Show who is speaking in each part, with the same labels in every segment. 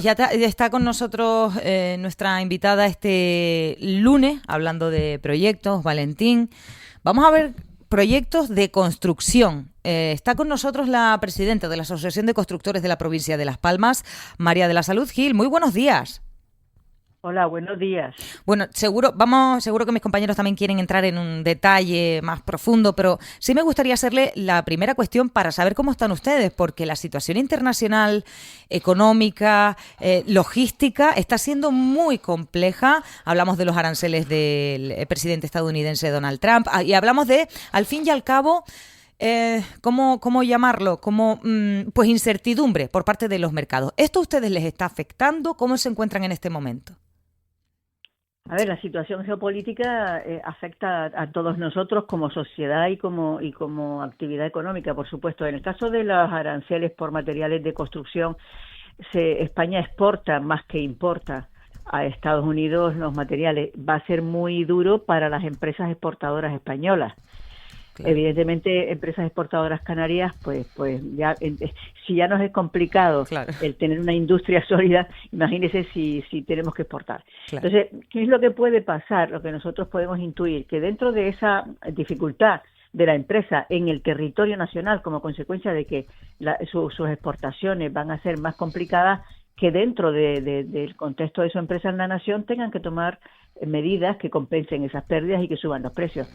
Speaker 1: Ya está con nosotros nuestra invitada este lunes, hablando de proyectos, Valentín. Vamos a ver proyectos de construcción. Está con nosotros la presidenta de la Asociación de Constructores de la provincia de Las Palmas, María de la Salud Gil. Muy buenos días.
Speaker 2: Hola, buenos días.
Speaker 1: Bueno, seguro que mis compañeros también quieren entrar en un detalle más profundo, pero sí me gustaría hacerle la primera cuestión para saber cómo están ustedes, porque la situación internacional, económica, logística, está siendo muy compleja. Hablamos de los aranceles del presidente estadounidense Donald Trump y hablamos de, al fin y al cabo, ¿cómo llamarlo? Como pues incertidumbre por parte de los mercados. ¿Esto a ustedes les está afectando? ¿Cómo se encuentran en este momento?
Speaker 2: A ver, la situación geopolítica afecta a todos nosotros como sociedad y como actividad económica, por supuesto. En el caso de los aranceles por materiales de construcción, España exporta más que importa a Estados Unidos los materiales. Va a ser muy duro para las empresas exportadoras españolas. Claro. Evidentemente, empresas exportadoras canarias, pues ya, si ya nos es complicado claro. el tener una industria sólida, imagínese si tenemos que exportar. Claro. Entonces, ¿qué es lo que puede pasar? Lo que nosotros podemos intuir, que dentro de esa dificultad de la empresa en el territorio nacional, como consecuencia de que sus exportaciones van a ser más complicadas, que dentro del contexto de su empresa en la nación tengan que tomar medidas que compensen esas pérdidas y que suban los precios.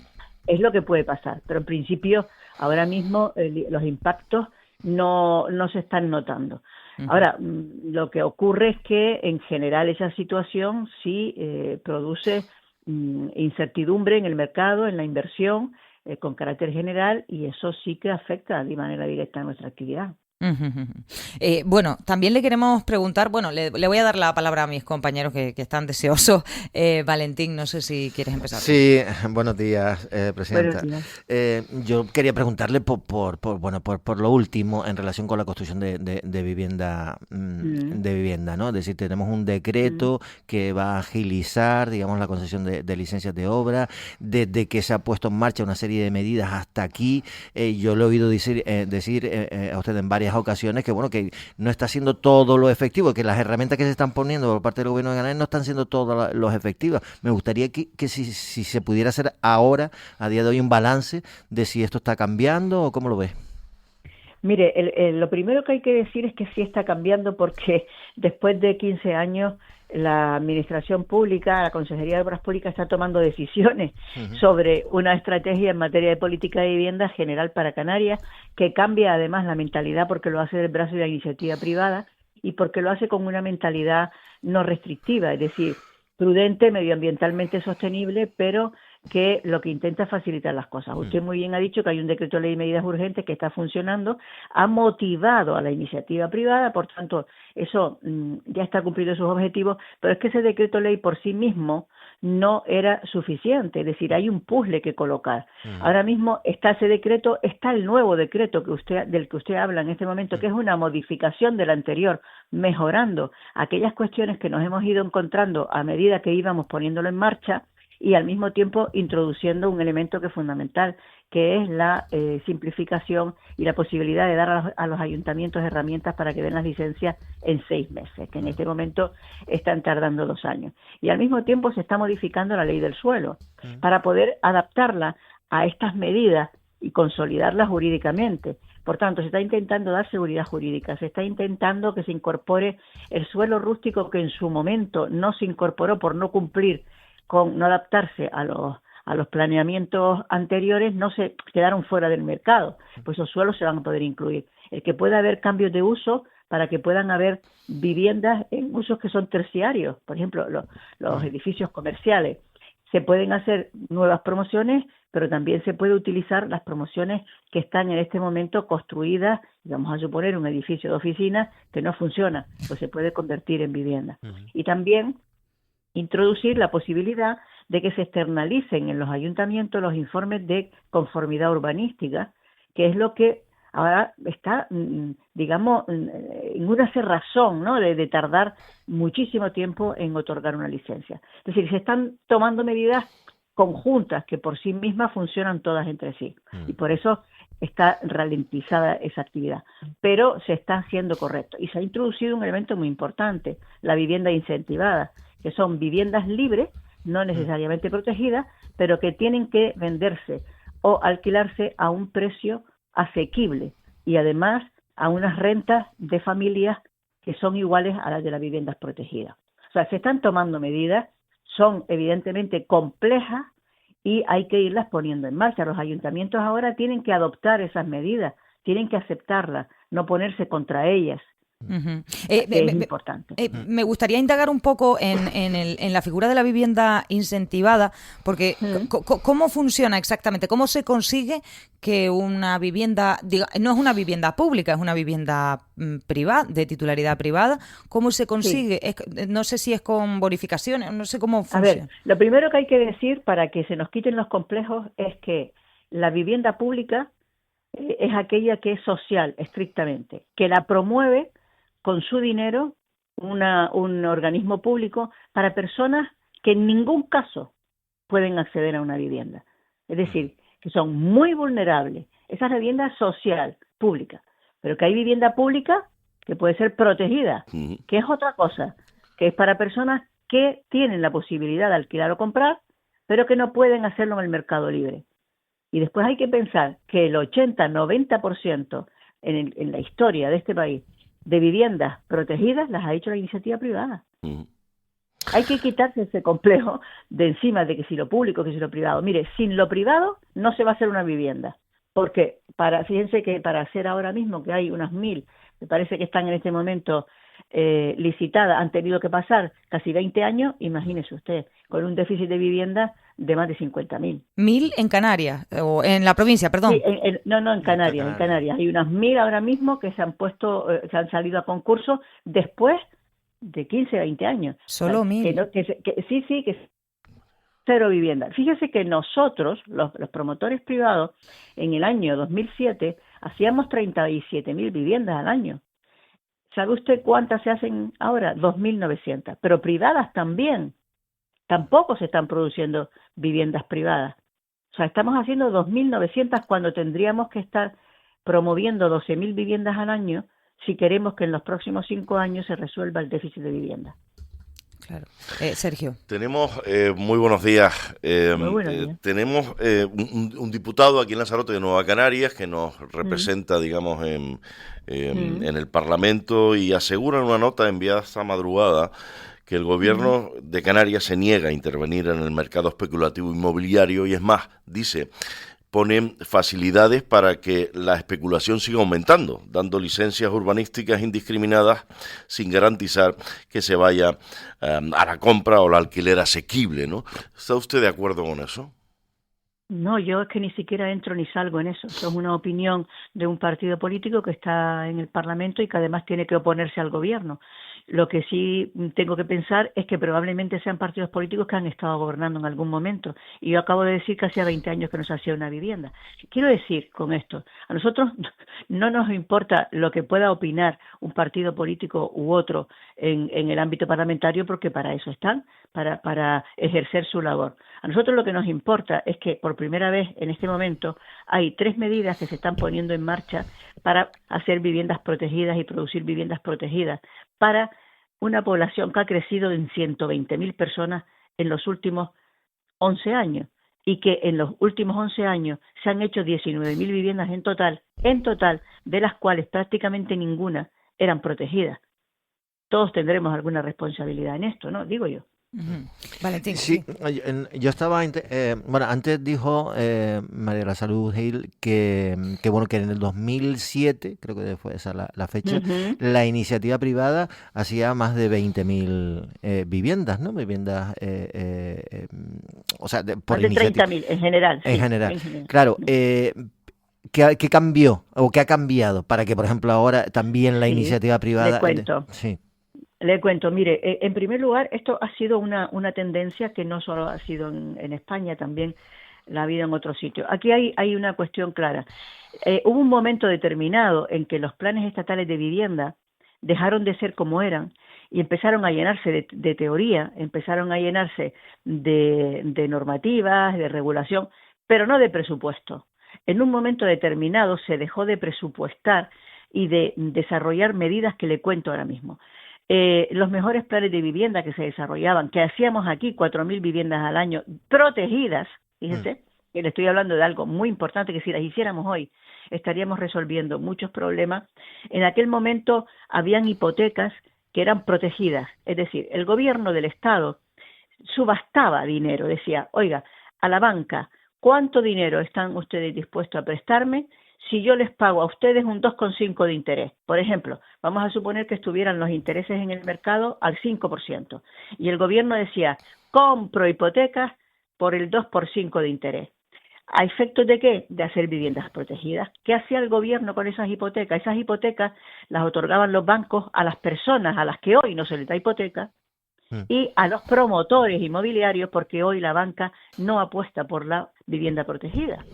Speaker 2: Es lo que puede pasar, pero en principio ahora mismo los impactos no se están notando. Ahora, lo que ocurre es que en general esa situación sí produce incertidumbre en el mercado, en la inversión, con carácter general, y eso sí que afecta de manera directa a nuestra actividad.
Speaker 1: Bueno, también le queremos preguntar, bueno, le voy a dar la palabra a mis compañeros que están deseosos. Valentín, no sé si quieres empezar.
Speaker 3: Sí, buenos días, presidenta.
Speaker 2: Buenos días.
Speaker 3: Yo quería preguntarle por lo último en relación con la construcción de vivienda, ¿no? Es decir, tenemos un decreto que va a agilizar, digamos, la concesión de licencias de obra. Desde que se ha puesto en marcha una serie de medidas hasta aquí, yo lo he oído decir a usted en varias ocasiones que bueno, que no está siendo todo lo efectivo, que las herramientas que se están poniendo por parte del gobierno de Canarias no están siendo todas las efectivas. Me gustaría que si se pudiera hacer ahora, a día de hoy, un balance de si esto está cambiando o cómo lo ves.
Speaker 2: Mire, lo primero que hay que decir es que sí está cambiando, porque después de 15 años la Administración Pública, la Consejería de Obras Públicas está tomando decisiones sobre una estrategia en materia de política de vivienda general para Canarias, que cambia además la mentalidad porque lo hace del brazo de la iniciativa privada y porque lo hace con una mentalidad no restrictiva, es decir, prudente, medioambientalmente sostenible, pero que lo que intenta es facilitar las cosas. Usted muy bien ha dicho que hay un decreto de ley de medidas urgentes que está funcionando, ha motivado a la iniciativa privada, por tanto, eso ya está cumpliendo sus objetivos, pero es que ese decreto de ley por sí mismo no era suficiente, es decir, hay un puzzle que colocar. Ahora mismo está ese decreto, está el nuevo decreto del que usted habla en este momento, que es una modificación del anterior, mejorando aquellas cuestiones que nos hemos ido encontrando a medida que íbamos poniéndolo en marcha, y al mismo tiempo introduciendo un elemento que es fundamental, que es la simplificación y la posibilidad de dar a los ayuntamientos herramientas para que den las licencias en 6 meses, que en este momento están tardando 2 años. Y al mismo tiempo se está modificando la ley del suelo para poder adaptarla a estas medidas y consolidarlas jurídicamente. Por tanto, se está intentando dar seguridad jurídica, se está intentando que se incorpore el suelo rústico que en su momento no se incorporó por no cumplir con no adaptarse a los planeamientos anteriores, no se quedaron fuera del mercado, pues esos suelos se van a poder incluir. El que pueda haber cambios de uso para que puedan haber viviendas en usos que son terciarios, por ejemplo, los edificios comerciales. Se pueden hacer nuevas promociones, pero también se puede utilizar las promociones que están en este momento construidas, vamos a suponer un edificio de oficinas que no funciona, pues se puede convertir en vivienda. Y también introducir la posibilidad de que se externalicen en los ayuntamientos los informes de conformidad urbanística, que es lo que ahora está, digamos, en una cerrazón, ¿no?, de tardar muchísimo tiempo en otorgar una licencia. Es decir, se están tomando medidas conjuntas que por sí mismas funcionan todas entre sí. Y por eso está ralentizada esa actividad, pero se está haciendo correcto. Y se ha introducido un elemento muy importante, la vivienda incentivada, que son viviendas libres, no necesariamente protegidas, pero que tienen que venderse o alquilarse a un precio asequible y además a unas rentas de familias que son iguales a las de las viviendas protegidas. O sea, se están tomando medidas, son evidentemente complejas y hay que irlas poniendo en marcha. Los ayuntamientos ahora tienen que adoptar esas medidas, tienen que aceptarlas, no ponerse contra ellas. Es importante.
Speaker 1: Me gustaría indagar un poco en la figura de la vivienda incentivada, porque ¿cómo funciona exactamente? ¿Cómo se consigue que una vivienda, no es una vivienda pública, es una vivienda privada, de titularidad privada? ¿Cómo se consigue? No sé si es con bonificaciones, no sé cómo funciona.
Speaker 2: A ver, lo primero que hay que decir para que se nos quiten los complejos es que la vivienda pública es aquella que es social, estrictamente, que la promueve con su dinero un organismo público para personas que en ningún caso pueden acceder a una vivienda. Es decir, que son muy vulnerables. Esa es la vivienda social, pública. Pero que hay vivienda pública que puede ser protegida, que es otra cosa, que es para personas que tienen la posibilidad de alquilar o comprar, pero que no pueden hacerlo en el mercado libre. Y después hay que pensar que el 80-90% en la historia de este país de viviendas protegidas las ha hecho la iniciativa privada. Hay que quitarse ese complejo de encima de que si lo público, que si lo privado. Mire, sin lo privado no se va a hacer una vivienda, porque fíjense que para hacer ahora mismo que hay unas 1.000, me parece que están en este momento licitadas, han tenido que pasar casi 20 años, imagínese usted, con un déficit de vivienda de más de 50.000.
Speaker 1: 1.000 en Canarias, o en la provincia, perdón.
Speaker 2: Sí, en Canarias. Hay unas 1.000 ahora mismo que se han puesto, que han salido a concurso después de 15, 20 años.
Speaker 1: Solo 1.000.
Speaker 2: Que cero vivienda. Fíjese que nosotros, los promotores privados, en el año 2007, hacíamos 37.000 viviendas al año. ¿Sabe usted cuántas se hacen ahora? 2.900, pero privadas también. Tampoco se están produciendo viviendas privadas. O sea, estamos haciendo 2.900 cuando tendríamos que estar promoviendo 12.000 viviendas al año si queremos que en los próximos 5 años se resuelva el déficit de vivienda.
Speaker 1: Claro. Sergio.
Speaker 4: Tenemos, muy buenos días.
Speaker 2: Muy buenos días.
Speaker 4: Tenemos un diputado aquí en Lanzarote de Nueva Canarias que nos representa, digamos, en el Parlamento y asegura en una nota enviada esta madrugada que el gobierno de Canarias se niega a intervenir en el mercado especulativo inmobiliario y es más, dice, ponen facilidades para que la especulación siga aumentando, dando licencias urbanísticas indiscriminadas sin garantizar que se vaya a la compra o al alquiler asequible, ¿no? ¿Está usted de acuerdo con eso?
Speaker 2: No, yo es que ni siquiera entro ni salgo en eso. Eso es una opinión de un partido político que está en el Parlamento y que además tiene que oponerse al gobierno. Lo que sí tengo que pensar es que probablemente sean partidos políticos que han estado gobernando en algún momento. Y yo acabo de decir que hacía 20 años que no se hacía una vivienda. Quiero decir con esto, a nosotros no nos importa lo que pueda opinar un partido político u otro en el ámbito parlamentario, porque para eso están, para ejercer su labor. A nosotros lo que nos importa es que por primera vez en este momento hay 3 medidas que se están poniendo en marcha para hacer viviendas protegidas y producir viviendas protegidas para una población que ha crecido en 120.000 personas en los últimos 11 años y que en los últimos 11 años se han hecho 19.000 viviendas en total, de las cuales prácticamente ninguna eran protegidas. Todos tendremos alguna responsabilidad en esto, ¿no? Digo yo.
Speaker 1: Valentín.
Speaker 3: Sí, yo estaba, bueno, antes dijo María de la Salud Gil que bueno, que en el 2007, creo que fue esa la fecha, la iniciativa privada hacía más de 20.000 viviendas, ¿no? Viviendas, o sea, por
Speaker 2: más de
Speaker 3: iniciativa.
Speaker 2: 30.000 en general.
Speaker 3: En general, claro. ¿Qué cambió o qué ha cambiado para que, por ejemplo, ahora también la iniciativa privada...
Speaker 2: Le cuento. Le cuento, mire, en primer lugar, esto ha sido una tendencia que no solo ha sido en España, también la ha habido en otros sitios. Aquí hay una cuestión clara. Hubo un momento determinado en que los planes estatales de vivienda dejaron de ser como eran y empezaron a llenarse de teoría, empezaron a llenarse de normativas, de regulación, pero no de presupuesto. en un momento determinado se dejó de presupuestar y de desarrollar medidas que le cuento ahora mismo. Los mejores planes de vivienda que se desarrollaban, que hacíamos aquí 4.000 viviendas al año protegidas, fíjese, que le estoy hablando de algo muy importante que si las hiciéramos hoy estaríamos resolviendo muchos problemas. En aquel momento habían hipotecas que eran protegidas, es decir, el gobierno del Estado subastaba dinero, decía, oiga, a la banca, ¿cuánto dinero están ustedes dispuestos a prestarme si yo les pago a ustedes un 2,5 de interés? Por ejemplo, vamos a suponer que estuvieran los intereses en el mercado al 5%, y el gobierno decía, compro hipotecas por el 2,5 de interés. ¿A efectos de qué? De hacer viviendas protegidas. ¿Qué hacía el gobierno con esas hipotecas? Esas hipotecas las otorgaban los bancos a las personas a las que hoy no se les da hipoteca y a los promotores inmobiliarios, porque hoy la banca no apuesta por la vivienda protegida.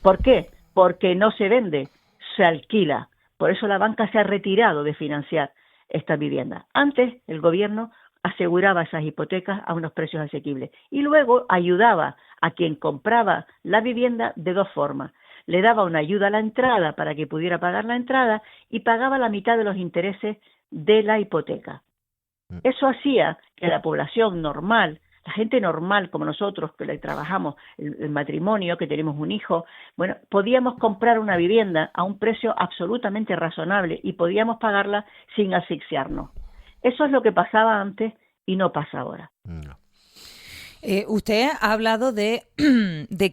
Speaker 2: ¿Por qué? Porque no se vende, se alquila. Por eso la banca se ha retirado de financiar estas viviendas. Antes el gobierno aseguraba esas hipotecas a unos precios asequibles y luego ayudaba a quien compraba la vivienda de dos formas. Le daba una ayuda a la entrada para que pudiera pagar la entrada y pagaba la mitad de los intereses de la hipoteca. Eso hacía que la población normal, la gente normal como nosotros que le trabajamos el matrimonio, que tenemos un hijo, bueno, podíamos comprar una vivienda a un precio absolutamente razonable y podíamos pagarla sin asfixiarnos. Eso es lo que pasaba antes y no pasa ahora.
Speaker 3: No.
Speaker 1: Usted ha hablado de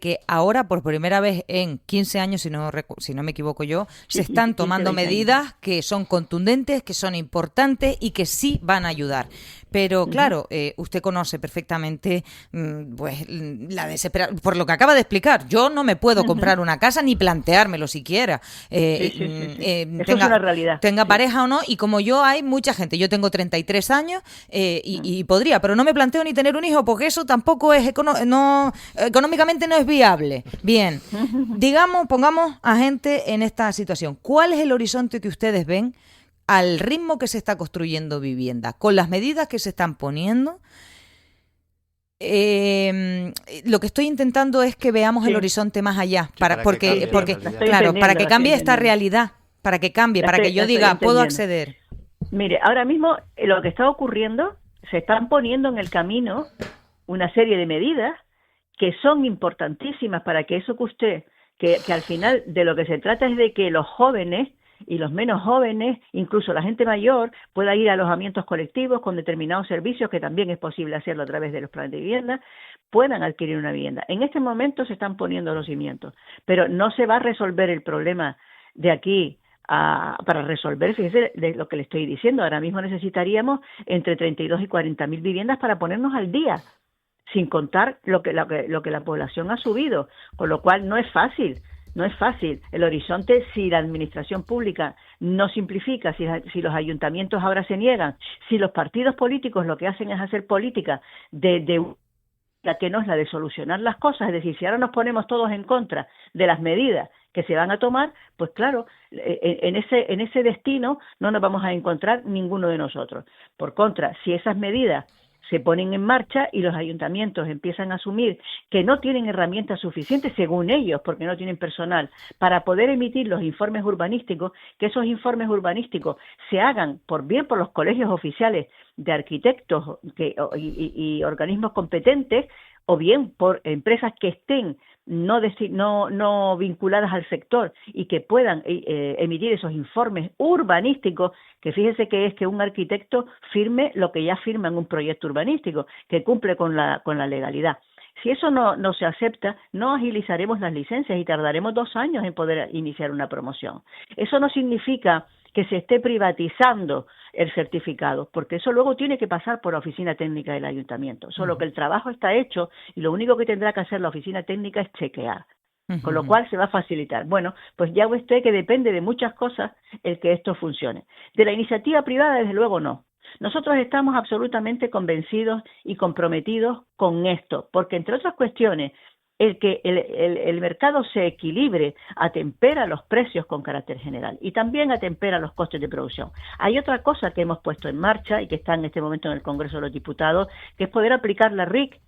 Speaker 1: que ahora, por primera vez en 15 años, si no me equivoco yo, se están tomando medidas que son contundentes, que son importantes y que sí van a ayudar. Pero claro, usted conoce perfectamente pues la desesperación, por lo que acaba de explicar. Yo no me puedo comprar una casa ni planteármelo siquiera.
Speaker 2: Eso es una realidad.
Speaker 1: Tenga pareja o no, y como yo hay mucha gente. Yo tengo 33 años y podría, pero no me planteo ni tener un hijo porque eso tampoco es económicamente no es viable. Bien, digamos, pongamos a gente en esta situación. ¿Cuál es el horizonte que ustedes ven al ritmo que se está construyendo vivienda, con las medidas que se están poniendo? Lo que estoy intentando es que veamos el horizonte más allá, para que cambie esta realidad, para que cambie, para que yo diga, puedo acceder.
Speaker 2: Mire, ahora mismo lo que está ocurriendo, se están poniendo en el camino una serie de medidas que son importantísimas para que eso que al final de lo que se trata es de que los jóvenes y los menos jóvenes, incluso la gente mayor, pueda ir a alojamientos colectivos con determinados servicios, que también es posible hacerlo a través de los planes de vivienda, puedan adquirir una vivienda. En este momento se están poniendo los cimientos, pero no se va a resolver el problema de aquí para resolver, fíjese de lo que le estoy diciendo, ahora mismo necesitaríamos entre 32 y 40.000 viviendas para ponernos al día, sin contar lo que la población ha subido, con lo cual no es fácil. No es fácil. El horizonte, si la administración pública no simplifica, si los ayuntamientos ahora se niegan, si los partidos políticos lo que hacen es hacer política de la que no es la de solucionar las cosas, es decir, si ahora nos ponemos todos en contra de las medidas que se van a tomar, pues claro, en ese destino no nos vamos a encontrar ninguno de nosotros. Por contra, si esas medidas se ponen en marcha y los ayuntamientos empiezan a asumir que no tienen herramientas suficientes, según ellos, porque no tienen personal, para poder emitir los informes urbanísticos, que esos informes urbanísticos se hagan por los colegios oficiales de arquitectos y organismos competentes, o bien por empresas que estén no vinculadas al sector y que puedan emitir esos informes urbanísticos, que fíjese que es que un arquitecto firme lo que ya firma en un proyecto urbanístico, que cumple con la legalidad. Si eso no se acepta, no agilizaremos las licencias y tardaremos 2 años en poder iniciar una promoción. Eso no significa que se esté privatizando el certificado, porque eso luego tiene que pasar por la oficina técnica del ayuntamiento. Solo que el trabajo está hecho y lo único que tendrá que hacer la oficina técnica es chequear, con lo cual se va a facilitar. Bueno, pues ya ve usted que depende de muchas cosas el que esto funcione. De la iniciativa privada, desde luego, no. Nosotros estamos absolutamente convencidos y comprometidos con esto, porque entre otras cuestiones, el que el mercado se equilibre atempera los precios con carácter general y también atempera los costes de producción. Hay otra cosa que hemos puesto en marcha y que está en este momento en el Congreso de los Diputados, que es poder aplicar la RIC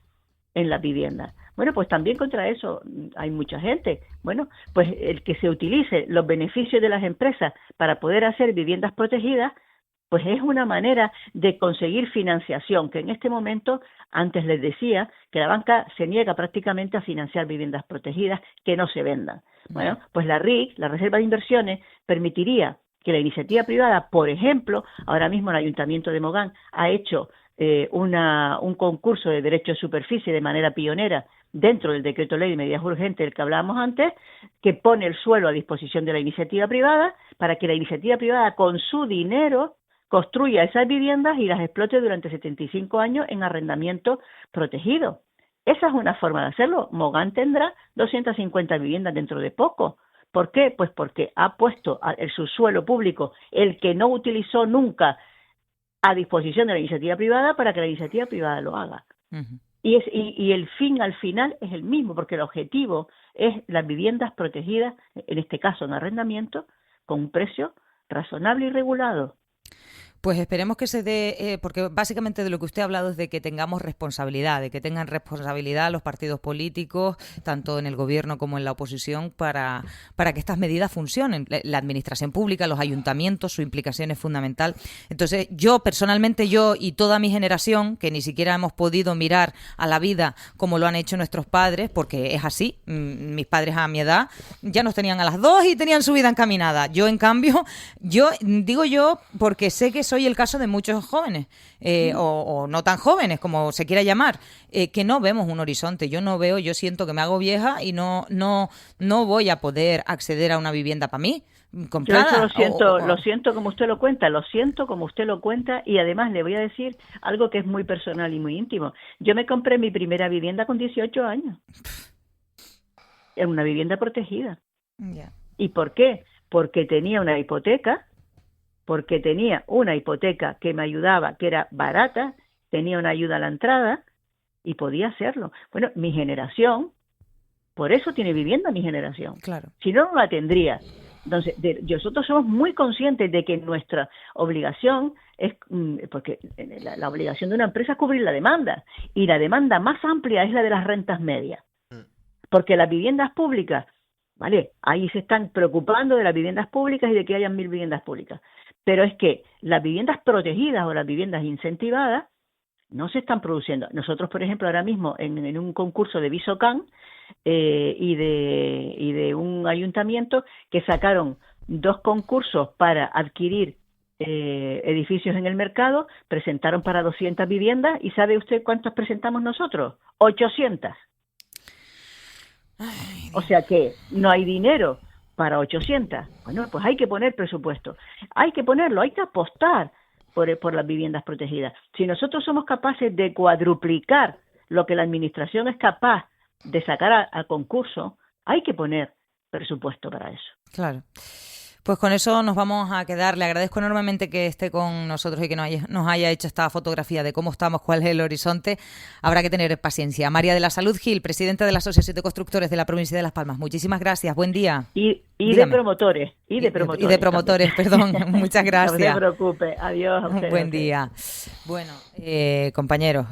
Speaker 2: en la vivienda. Bueno, pues también contra eso hay mucha gente. Bueno, pues el que se utilice los beneficios de las empresas para poder hacer viviendas protegidas, pues es una manera de conseguir financiación, que en este momento, antes les decía, que la banca se niega prácticamente a financiar viviendas protegidas que no se vendan. Bueno, pues la RIC, la Reserva de Inversiones, permitiría que la iniciativa privada, por ejemplo, ahora mismo el Ayuntamiento de Mogán ha hecho un concurso de derecho de superficie de manera pionera dentro del decreto ley de medidas urgentes del que hablábamos antes, que pone el suelo a disposición de la iniciativa privada para que la iniciativa privada con su dinero construya esas viviendas y las explote durante 75 años en arrendamiento protegido. Esa es una forma de hacerlo. Mogán tendrá 250 viviendas dentro de poco. ¿Por qué? Pues porque ha puesto el subsuelo público, el que no utilizó nunca, a disposición de la iniciativa privada para que la iniciativa privada lo haga. Uh-huh. Y el fin al final es el mismo, porque el objetivo es las viviendas protegidas, en este caso en arrendamiento, con un precio razonable y regulado.
Speaker 1: Pues esperemos que se dé, porque básicamente de lo que usted ha hablado es de que tengamos responsabilidad, de que tengan responsabilidad los partidos políticos, tanto en el gobierno como en la oposición, para que estas medidas funcionen. La administración pública, los ayuntamientos, su implicación es fundamental. Entonces, yo personalmente, yo y toda mi generación, que ni siquiera hemos podido mirar a la vida como lo han hecho nuestros padres, porque es así, mis padres a mi edad ya nos tenían a las 2 y tenían su vida encaminada. Yo, en cambio, digo porque sé que soy el caso de muchos jóvenes, o no tan jóvenes, como se quiera llamar, que no vemos un horizonte. Yo siento que me hago vieja y no voy a poder acceder a una vivienda para mí comprada.
Speaker 2: Yo lo siento como usted lo cuenta, y además le voy a decir algo que es muy personal y muy íntimo. Yo me compré mi primera vivienda con 18 años. Era una vivienda protegida.
Speaker 1: Yeah.
Speaker 2: ¿Y por qué? Porque tenía una hipoteca que me ayudaba, que era barata, tenía una ayuda a la entrada y podía hacerlo. Bueno, mi generación, por eso tiene vivienda mi generación.
Speaker 1: Claro.
Speaker 2: Si no, no la tendría. Entonces, nosotros somos muy conscientes de que nuestra obligación es, porque la obligación de una empresa es cubrir la demanda, y la demanda más amplia es la de las rentas medias. Porque las viviendas públicas, ¿vale? Ahí se están preocupando de las viviendas públicas y de que hayan 1000 viviendas públicas. Pero es que las viviendas protegidas o las viviendas incentivadas no se están produciendo. Nosotros, por ejemplo, ahora mismo en un concurso de Visocan y de un ayuntamiento que sacaron 2 concursos para adquirir edificios en el mercado, presentaron para 200 viviendas, y ¿sabe usted cuántos presentamos nosotros? 800.
Speaker 1: Ay,
Speaker 2: o sea que no hay dinero para 800. Bueno, pues hay que poner presupuesto. Hay que ponerlo, hay que apostar por las viviendas protegidas. Si nosotros somos capaces de cuadruplicar lo que la administración es capaz de sacar al concurso, hay que poner presupuesto para eso.
Speaker 1: Claro. Pues con eso nos vamos a quedar. Le agradezco enormemente que esté con nosotros y que nos haya hecho esta fotografía de cómo estamos, cuál es el horizonte. Habrá que tener paciencia. María de la Salud Gil, presidenta de la Asociación de Constructores de la provincia de Las Palmas. Muchísimas gracias. Buen día.
Speaker 2: Y de promotores. Y de promotores,
Speaker 1: perdón. Muchas gracias.
Speaker 2: No se preocupe. Adiós a usted.
Speaker 1: Buen día. Bueno, compañeros.